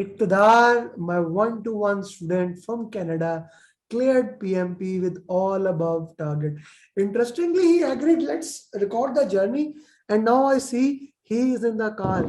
Iqtidar, my one-to-one student from Canada, cleared PMP with all above target. Interestingly, he agreed, let's record the journey. And now I see he is in the car.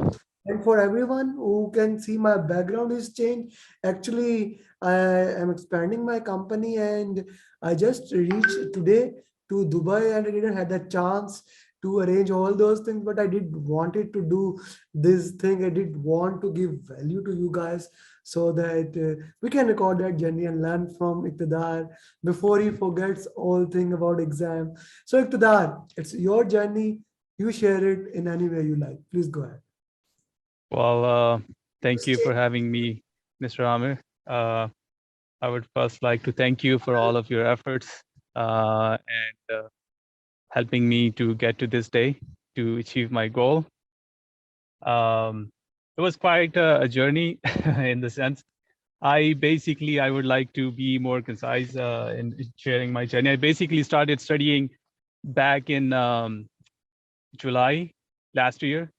And for everyone who can see, my background is changed. Actually, I am expanding my company and I just reached today to Dubai and I didn't have the chance to arrange all those things, but I did wanted to do this thing. I did want to give value to you guys so that we can record that journey and learn from Iqtidar before he forgets all thing about exam. So Iqtidar, it's your journey. You share it in any way you like. Please go ahead. Well, thank you for having me, Mr. Amir. I would first like to thank you for all of your efforts and helping me to get to this day to achieve my goal. It was quite a journey in the sense. I would like to be more concise in sharing my journey. I basically started studying back in July last year.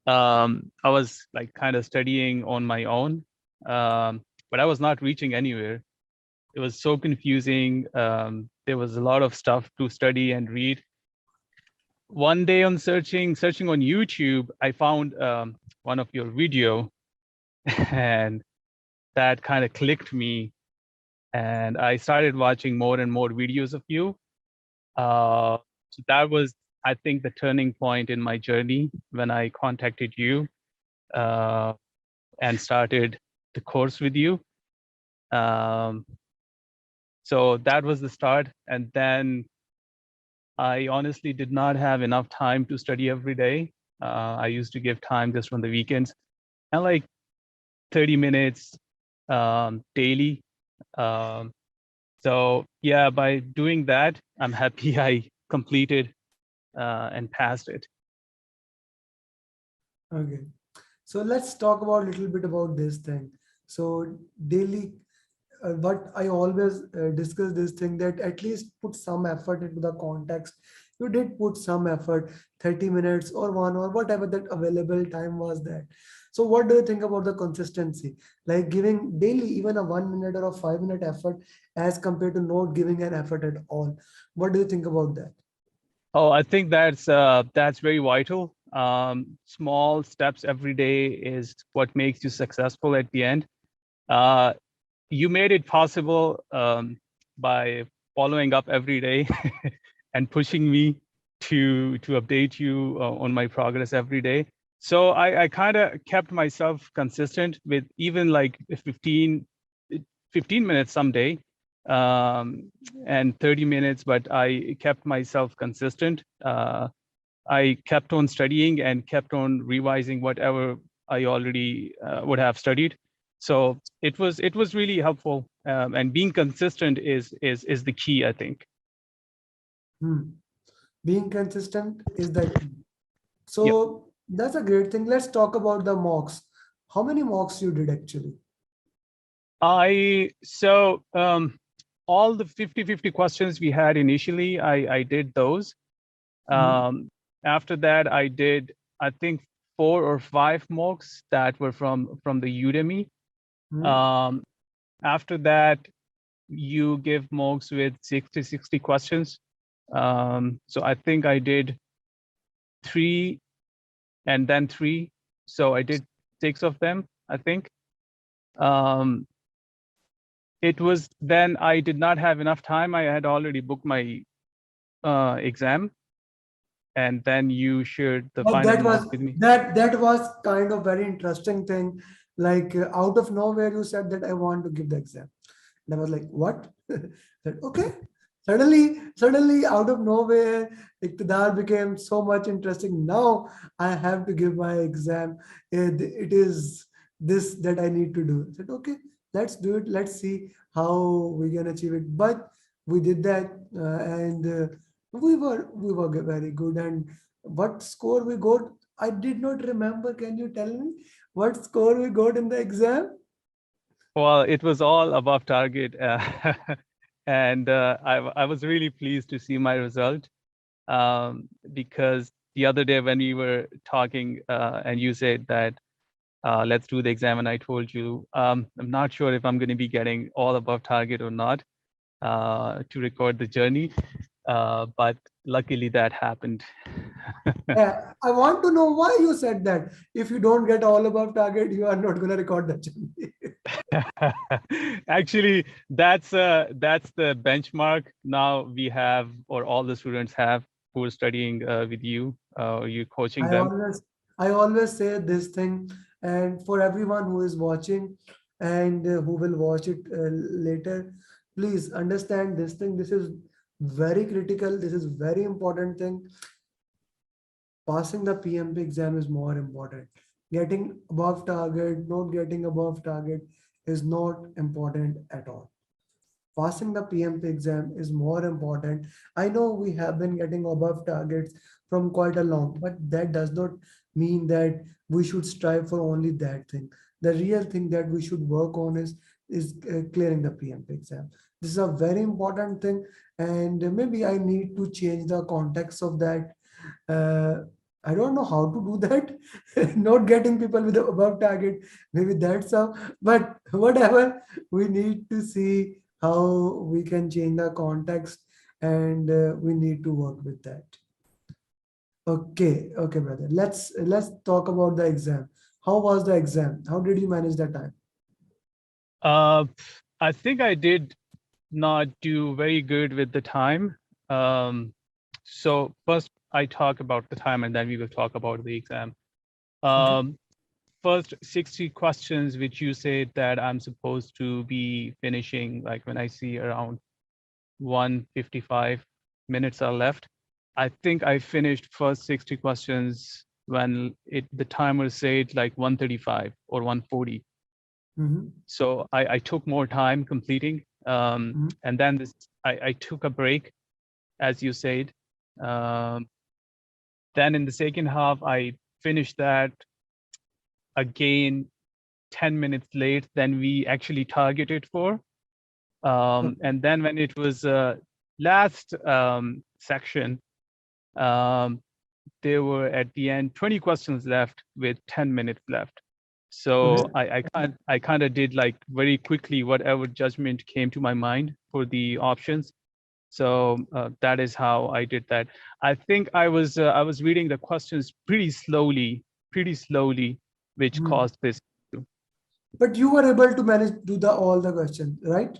I was like kind of studying on my own, but I was not reaching anywhere. It was so confusing. There was a lot of stuff to study and read. One day on searching on YouTube, I found one of your video and that kind of clicked me. And I started watching more and more videos of you. So that was, I think, the turning point in my journey when I contacted you and started the course with you. So that was the start. And then I honestly did not have enough time to study every day. I used to give time just on the weekends and like 30 minutes daily. So yeah, by doing that, I'm happy I completed and passed it. Okay. So let's talk about a little bit about this thing. So daily, what I always discuss this thing that at least put some effort into the context. You did put some effort, 30 minutes or 1 hour, whatever that available time was that. So what do you think about the consistency? Like giving daily even a 1 minute or a 5 minute effort as compared to not giving an effort at all. What do you think about that? Oh, I think that's very vital. Small steps every day is what makes you successful at the end. You made it possible by following up every day and pushing me to update you on my progress every day. So I kind of kept myself consistent with even like 15 minutes someday and 30 minutes, but I kept myself consistent. I kept on studying and kept on revising whatever I already would have studied. So it was really helpful, and being consistent is the key, I think. Being consistent is the key. Yeah. So that's a great thing. Let's talk about the mocks. How many mocks you did actually? All the 50-50 questions we had initially, I did those. After that, I did, I think, 4 or 5 mocks that were from the Udemy. After that, you give mocks with 60 questions. So I think I did 3 and then 3. So I did 6 of them, I think. It was then I did not have enough time. I had already booked my exam. And then you shared the final mock with me. That was kind of very interesting thing. Like out of nowhere, you said that I want to give the exam. And I was like, what? Said, okay. Suddenly, out of nowhere, Iqtidar became so much interesting. Now I have to give my exam. It is this that I need to do. I said, okay, let's do it. Let's see how we can achieve it. But we did that, and we were very good. And what score we got, I did not remember. Can you tell me what score we got in the exam? Well, it was all above target. And I was really pleased to see my result because the other day when we were talking and you said that let's do the exam. And I told you, I'm not sure if I'm going to be getting all above target or not to record the journey. But luckily that happened. Yeah, I want to know why you said that. If you don't get all above target, you are not going to record the journey. Actually, that's the benchmark now we have, or all the students have, who are studying with you, you're coaching I them. always, I always say this thing, and for everyone who is watching and who will watch it later, please understand this thing. This is very critical. This is very important thing. Passing the PMP exam is more important. Getting above target, not getting above target is not important at all. Passing the PMP exam is more important. I know we have been getting above targets from quite a long, but that does not mean that we should strive for only that thing. The real thing that we should work on is clearing the PMP exam. This is a very important thing, and maybe I need to change the context of that. uh, I don't know how to do that. Not getting people with above target. Maybe that's how. But whatever, we need to see how we can change the context, and we need to work with that. Okay, okay, brother. Let's talk about the exam. How was the exam? How did you manage the time? uh, I think I did not do very good with the time. So first I talk about the time, and then we will talk about the exam. Okay. First 60 questions, which you said that I'm supposed to be finishing, like when I see around 155 minutes are left. I think I finished first 60 questions when the timer said like 135 or 140. Mm-hmm. So I took more time completing. Mm-hmm. And then I took a break, as you said. Um, then in the second half, I finished that again 10 minutes late than we actually targeted for. And then when it was last section, there were at the end 20 questions left with 10 minutes left. So Okay. I kind of did like very quickly whatever judgment came to my mind for the options. So that is how I did that. I think I was reading the questions pretty slowly, which Mhm. caused this. But you were able to manage do the all the questions, right?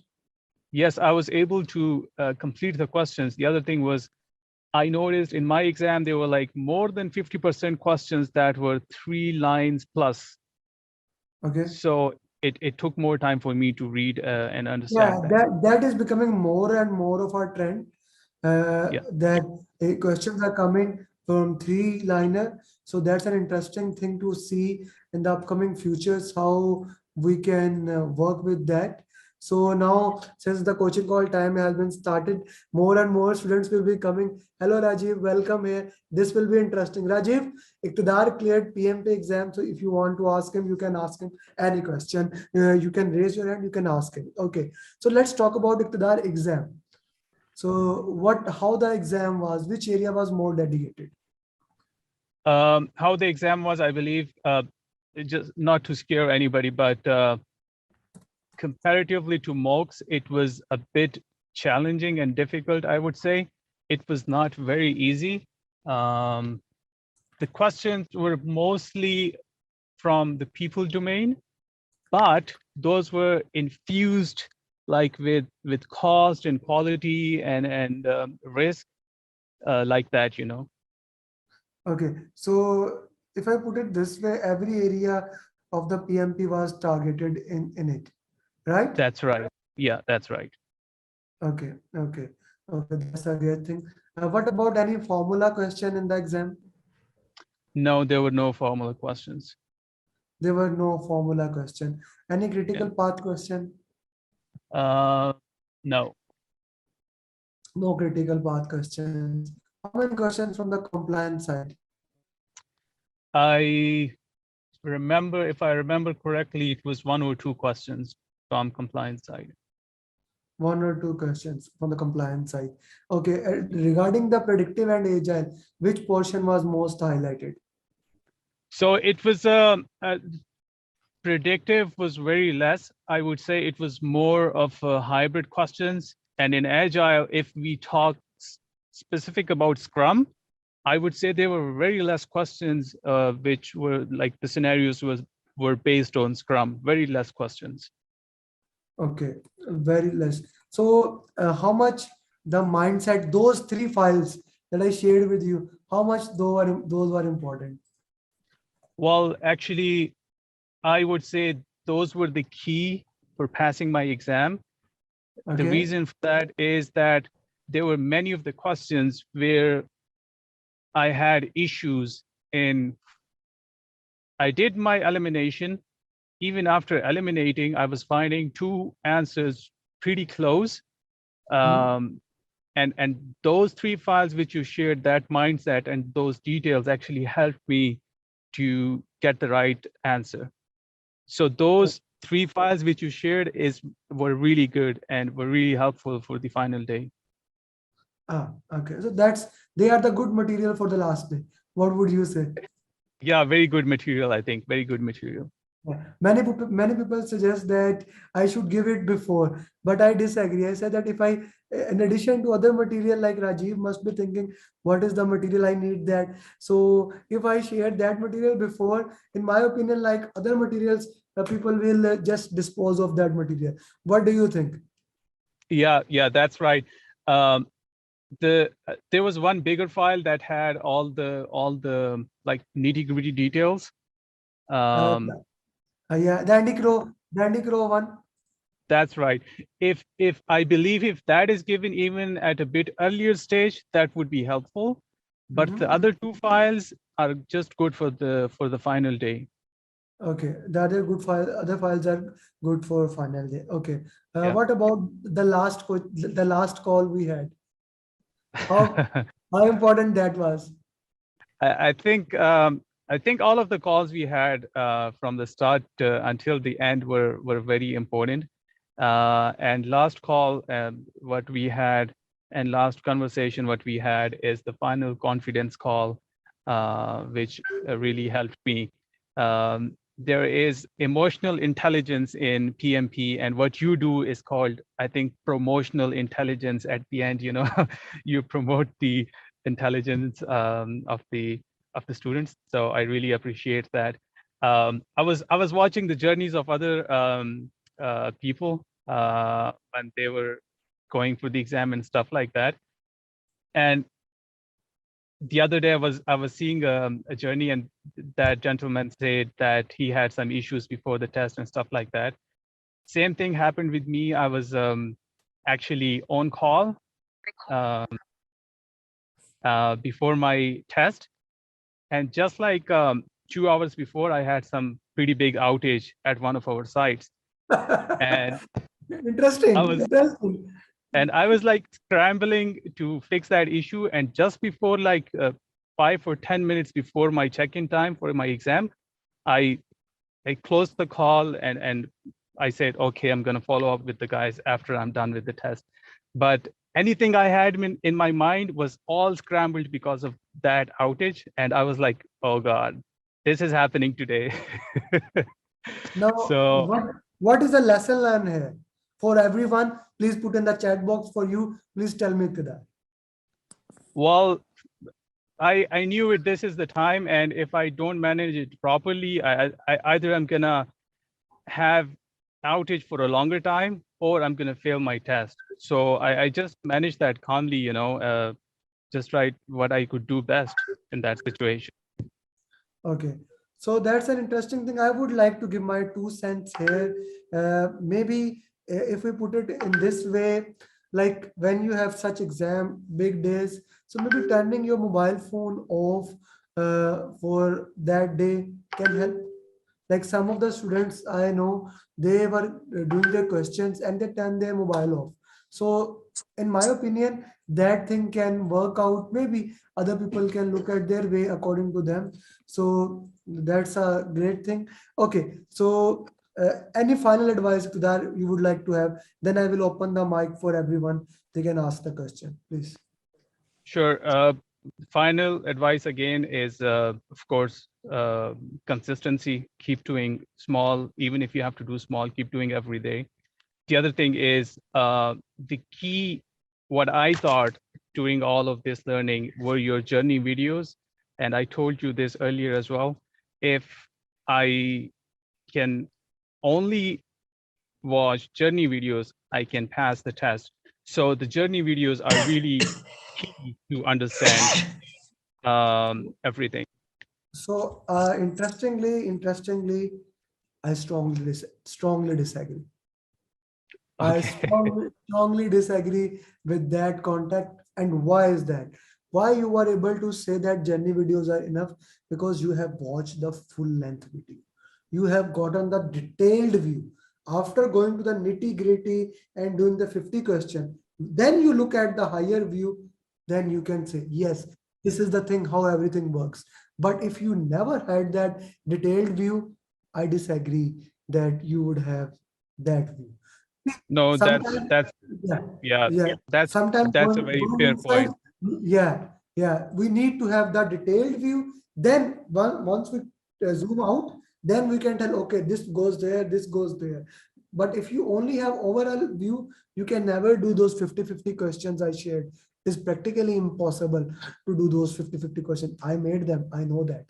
Yes, I was able to complete the questions. The other thing was, I noticed in my exam, there were like more than 50% questions that were 3 lines plus. Okay. So it took more time for me to read and Yeah, understand them. that is becoming more and more of a trend. Yeah, That questions are coming from three-liner. So that's an interesting thing to see in the upcoming futures, how we can work with that. So now, since the coaching call time has been started, more and more students will be coming. Hello, Rajiv, welcome here. This will be interesting. Rajiv, Iqtidar cleared PMP exam. So if you want to ask him, you can ask him any question. You can raise your hand, you can ask him. Okay. So let's talk about Iqtidar exam. So how the exam was, which area was more dedicated? how the exam was, I believe, just not to scare anybody, but comparatively to mocks, it was a bit challenging and difficult, I would say. It was not very easy. The questions were mostly from the people domain, but those were infused like with cost and quality and risk, like that, you know. Okay. So if I put it this way, every area of the PMP was targeted in it, right? That's right. Yeah, that's right. Okay. Okay. Okay. That's a great thing. What about any formula question in the exam? No, there were no formula questions. There were no formula question. Any Yeah. critical path question? No. No critical path questions. How many questions from the compliance side? I remember, if I remember correctly, it was 1 or 2 questions from compliance side. One or two questions from the compliance side. Okay, regarding the predictive and agile, which portion was most highlighted? So it was predictive was very less. I would say it was more of hybrid questions. And in Agile, if we talk specific about Scrum, I would say there were very less questions which were like the scenarios were based on Scrum, very less questions. Okay, very less. So how much the mindset, those three files that I shared with you, how much those were important? Well, actually, I would say those were the key for passing my exam. The Okay. reason for that is that there were many of the questions where I had issues in, I did my elimination. Even after eliminating, I was finding two answers pretty close. And those three files which you shared, that mindset and those details actually helped me to get the right answer. So those three files which you shared were really good and were really helpful for the final day. Okay. So they are the good material for the last day. What would you say? Yeah, very good material, I think. Very good material. Yeah. Many people suggest that I should give it before, but I disagree. I said that if I, in addition to other material, like Rajiv must be thinking, what is the material I need that? So if I share that material before, in my opinion, like other materials, the people will just dispose of that material. What do you think? Yeah, that's right. There was one bigger file that had all the like nitty-gritty details. Yeah, the Andy Crow one. That's right. If I believe if that is given even at a bit earlier stage, that would be helpful. But the other two files are just good for the final day. Okay, the other files are good for final day. Okay. Yeah. What about the last call we had? How how important that was? I think all of the calls we had from the start until the end were very important. And last call, what we had, and last conversation, what we had is the final confidence call, which really helped me. There is emotional intelligence in PMP, and what you do is called, I think, promotional intelligence. At the end, you know, you promote the intelligence of the students. So I really appreciate that. I was watching the journeys of other people when they were going for the exam and stuff like that. And the other day I was seeing a journey, and that gentleman said that he had some issues before the test and stuff like that. Same thing happened with me. I was actually on call before my test, and just like 2 hours before, I had some pretty big outage at one of our sites. And Interesting. I was like scrambling to fix that issue. And just before, like 5 or 10 minutes before my check-in time for my exam, I closed the call and I said, okay, I'm going to follow up with the guys after I'm done with the test. But anything I had in my mind was all scrambled because of that outage. And I was like, oh God, this is happening today. Now, So what is the lesson learned here? For everyone, please put in the chat box for you. Please tell me, Iqtidar. well, I knew it. This is the time, and if I don't manage it properly, I either I'm gonna have outage for a longer time, or I'm gonna fail my test. So I just managed that calmly, you know, just tried what I could do best in that situation. Okay, so that's an interesting thing. I would like to give my 2 cents here. Maybe if we put it in this way, like when you have such exam, big days, so maybe turning your mobile phone off for that day can help. Like some of the students I know, they were doing their questions and they turn their mobile off. So in my opinion, that thing can work out. Maybe other people can look at their way according to them. So that's a great thing. Okay, so any final advice to that you would like to have? Then I will open the mic for everyone. They can ask the question, please. Sure. Final advice again is, of course, consistency. Keep doing small, even if you have to do small, keep doing every day. The other thing is the key, what I thought during all of this learning were your journey videos. And I told you this earlier as well. If I can only watch journey videos, I can pass the test. So the journey videos are really key to understand everything. So interestingly, I strongly disagree. I Okay. strongly disagree with that contact. And why is that? Why you were able to say that journey videos are enough? Because you have watched the full length video. You have gotten the detailed view. After going to the nitty gritty and doing the 50 question, then you look at the higher view, then you can say, yes, this is the thing, how everything works. But if you never had that detailed view, I disagree that you would have that view. No, Sometimes, yeah, yeah, yeah. that's Sometimes that's a very going fair inside, point. yeah, yeah. We need to have the detailed view. Then once we zoom out, then we can tell, okay, this goes there, this goes there. But if you only have overall view, you can never do those 50-50 questions I shared. It's practically impossible to do those 50-50 questions. I made them. I know that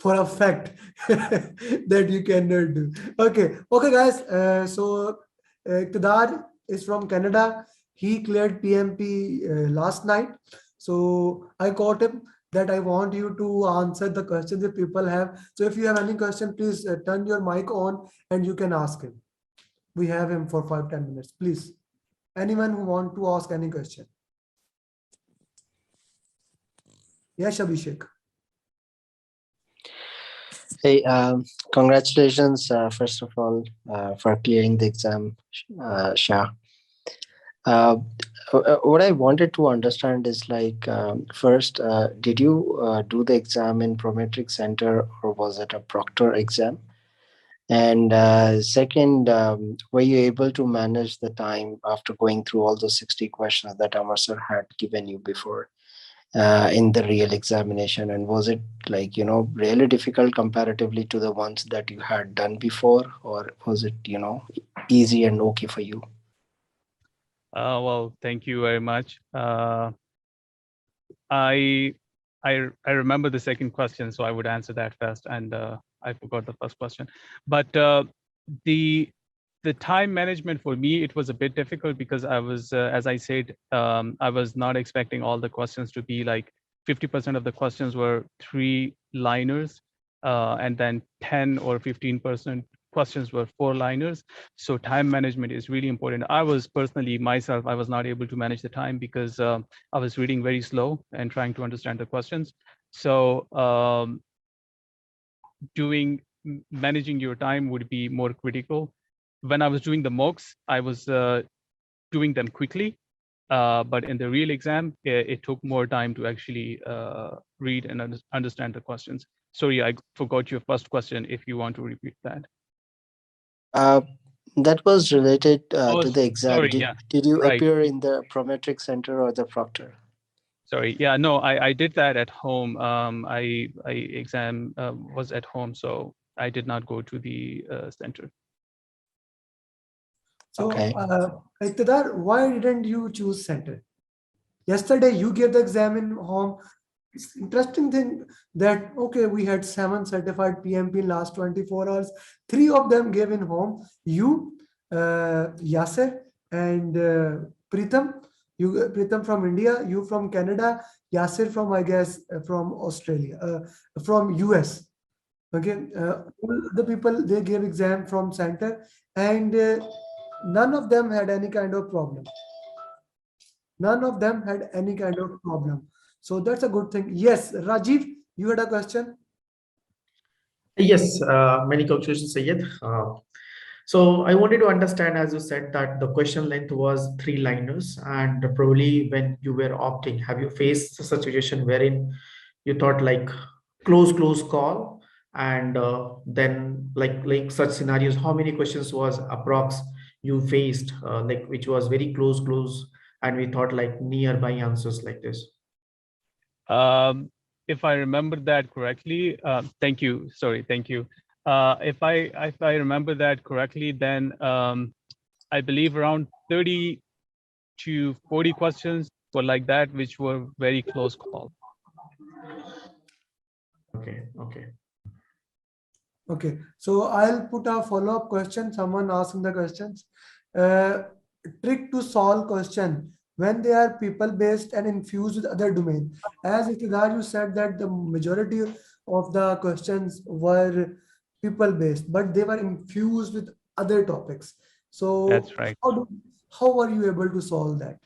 for a fact that you cannot do. Okay, guys. Iqtidar is from Canada. He cleared PMP last night. So I caught him that I want you to answer the questions that people have. So if you have any question, please turn your mic on and you can ask him. We have him for 5-10 minutes. Please, anyone who want to ask any question. Yes, Abhishek. Hey, congratulations, first of all, for clearing the exam, Shah. Uh, what I wanted to understand is like, first, did you do the exam in Prometric Center or was it a proctor exam? And second, were you able to manage the time after going through all those 60 questions that AMER sir had given you before in the real examination? And was it like, really difficult comparatively to the ones that you had done before? Or was it, easy and okay for you? Well, thank you very much. I I remember the second question, so I would answer that first, and I forgot the first question. But the time management for me, it was a bit difficult because I was, as I said, I was not expecting all the questions to be like 50% of the questions were 3-liners, and then 10 or 15% questions were 4-liners. So time management is really important. I was personally myself, I was not able to manage the time because I was reading very slow and trying to understand the questions. So managing your time would be more critical. When I was doing the mocks, I was doing them quickly, but in the real exam, it took more time to actually read and understand the questions. Sorry, I forgot your first question. If you want to repeat that. Uh, that was related Oh, to the exam. sorry. Did, Yeah, did you right. appear in the Prometric Center or the proctor? Sorry. Yeah, no, I did that at home. I exam was at home, so I did not go to the center. So, Okay. Iqtidar, why didn't you choose center? Yesterday, you gave the exam in home. It's interesting thing that, okay, we had 7 certified PMP in last 24 hours. 3 of them gave in home. You, Yasser, and Pritam. You, Pritam from India, you from Canada, Yasser from, I guess, from Australia, from US. Okay, all the people, they gave exam from center, and none of them had any kind of problem. None of them had any kind of problem. So that's a good thing. Yes, Rajiv, you had a question. Yes, many congratulations, Sayed. So I wanted to understand, as you said, that the question length was 3-liners, and probably when you were opting, have you faced a situation wherein you thought like close call, and then like such scenarios, how many questions was approx you faced, like which was very close, and we thought like nearby answers like this? Um, if I remember that correctly, thank you. Sorry, thank you. If I remember that correctly, then I believe around 30 to 40 questions were like that, which were very close call. Okay, okay. Okay, so I'll put a follow-up question. Someone asking the questions. Uh, Trick to solve question when they are people-based and infused with other domain. As Iqtidar, you said that the majority of the questions were people-based, but they were infused with other topics. So That's right. how were you able to solve that?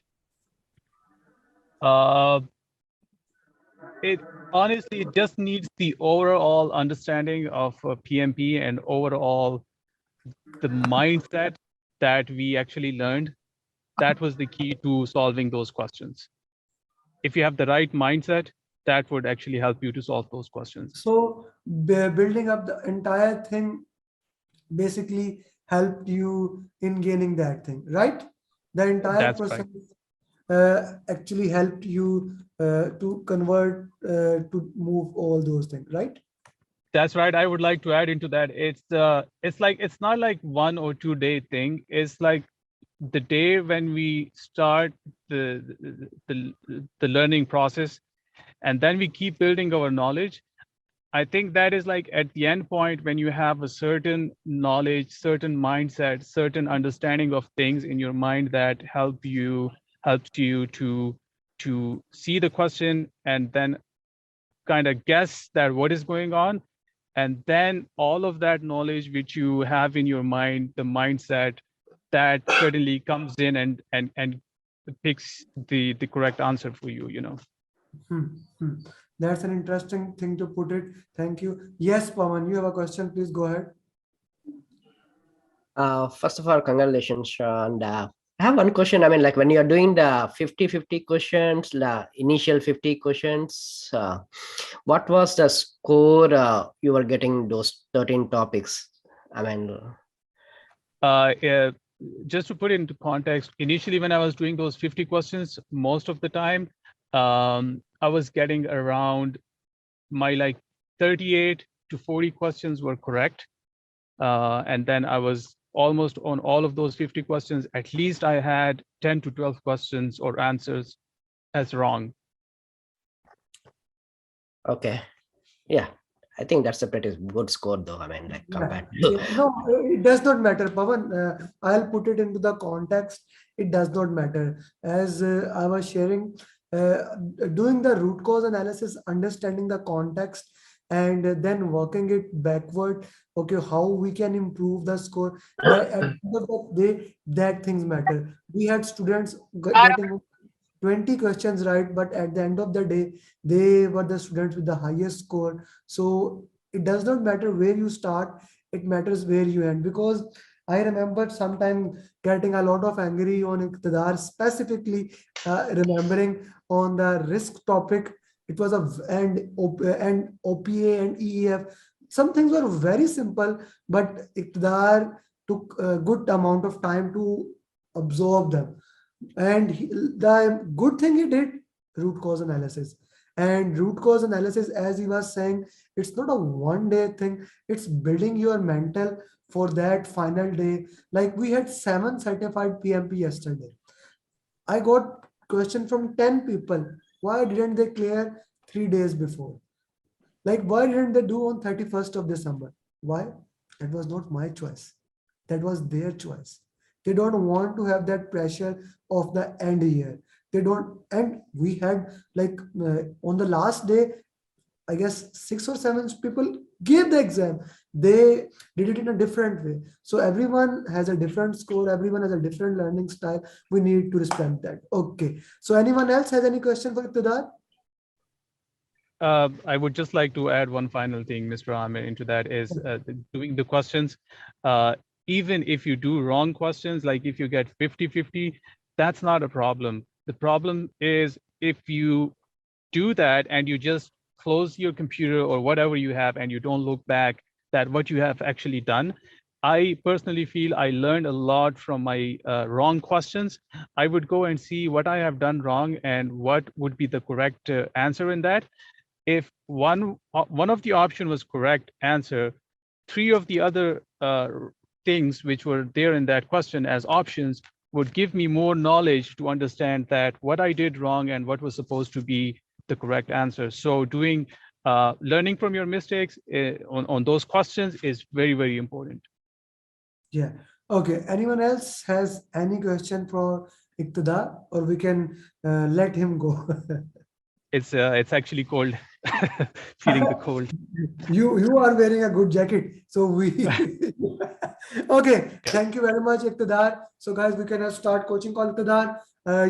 It honestly just needs the overall understanding of PMP and overall the mindset that we actually learned. That was the key to solving those questions. If you have the right mindset, that would actually help you to solve those questions. So building up the entire thing basically helped you in gaining that thing, right? The entire That's process right. actually helped you to convert, to move all those things, right? That's right. I would like to add into that. It's not like 1 or 2 day thing. It's like the day when we start the learning process, and then we keep building our knowledge. I think that is like at the end point when you have a certain knowledge, certain mindset, certain understanding of things in your mind that helps you to see the question and then kind of guess that what is going on. And then all of that knowledge which you have in your mind, the mindset, that certainly comes in and picks the correct answer for you, you know. That's an interesting thing to put it. Thank you. Yes, Pawan, you have a question. Please go ahead. First of all, congratulations, and I have one question. I mean, like when you're doing the 50-50 questions, the initial 50 questions, what was the score you were getting those 13 topics? I mean, Yeah, just to put it into context, initially when I was doing those 50 questions, most of the time, I was getting around my like 38 to 40 questions were correct. And then I was almost on all of those 50 questions, at least I had 10 to 12 questions or answers as wrong. okay, yeah, I think that's a pretty good score, though. I mean, like compared Yeah. to No, it does not matter, Pawan. I'll put it into the context. It does not matter. As I was sharing, doing the root cause analysis, understanding the context, and then working it backward. Okay, how we can improve the score. That at the end of the day, that things matter. We had students getting 20 questions right, but at the end of the day, they were the students with the highest score. So it does not matter where you start, it matters where you end. Because I remember sometime getting a lot of angry on Iqtidar, specifically remembering on the risk topic. It was and OPA and EEF. Some things were very simple, but Iqtidar took a good amount of time to absorb them. And the good thing he did, root cause analysis. And root cause analysis, as he was saying, it's not a one day thing, it's building your mental for that final day. Like we had 7 certified PMP yesterday. I got question from 10 people. Why didn't they clear 3 days before? Like, why didn't they do on 31st of December? Why? It was not my choice. That was their choice. They don't want to have that pressure of the end year. They don't, and we had like on the last day, I guess 6 or 7 people gave the exam. They did it in a different way. So everyone has a different score. Everyone has a different learning style. We need to respect that. Okay. So anyone else has any question for Iqtidar? I would just like to add one final thing, Mr. Amir, into that is doing the questions. Even if you do wrong questions, like if you get 50-50, that's not a problem. The problem is if you do that and you just close your computer or whatever you have and you don't look back at what you have actually done. I personally feel I learned a lot from my wrong questions. I would go and see what I have done wrong and what would be the correct answer in that. If one of the option was correct answer. 3 of the other things which were there in that question as options would give me more knowledge to understand that what I did wrong and what was supposed to be the correct answer. So doing learning from your mistakes on those questions is very, very important. Yeah. Okay. Anyone else has any question for Iqtidar, or we can let him go? It's actually cold. Feeling the cold. You are wearing a good jacket, so we okay. Thank you very much, Iqtidar. So guys, we can start coaching call. Iqtidar,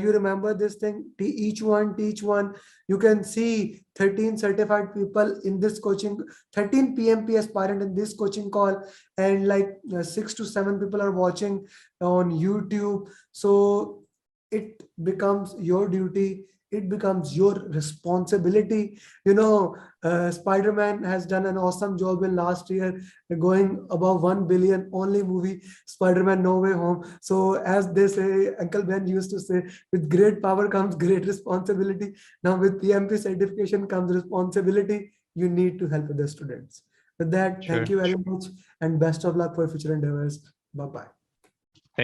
you remember this thing, each one teach one. You can see 13 certified people in this coaching, 13 PMP aspirant in this coaching call, and like 6 to 7 people are watching on YouTube. So it becomes your duty, it becomes your responsibility. Spider-Man has done an awesome job in last year, going above 1 billion, only movie, Spider-Man No Way Home. So as they say, Uncle Ben used to say, with great power comes great responsibility. Now with PMP certification comes responsibility. You need to help the students. With that, thank Sure. you very much and best of luck for future endeavors. Bye-bye.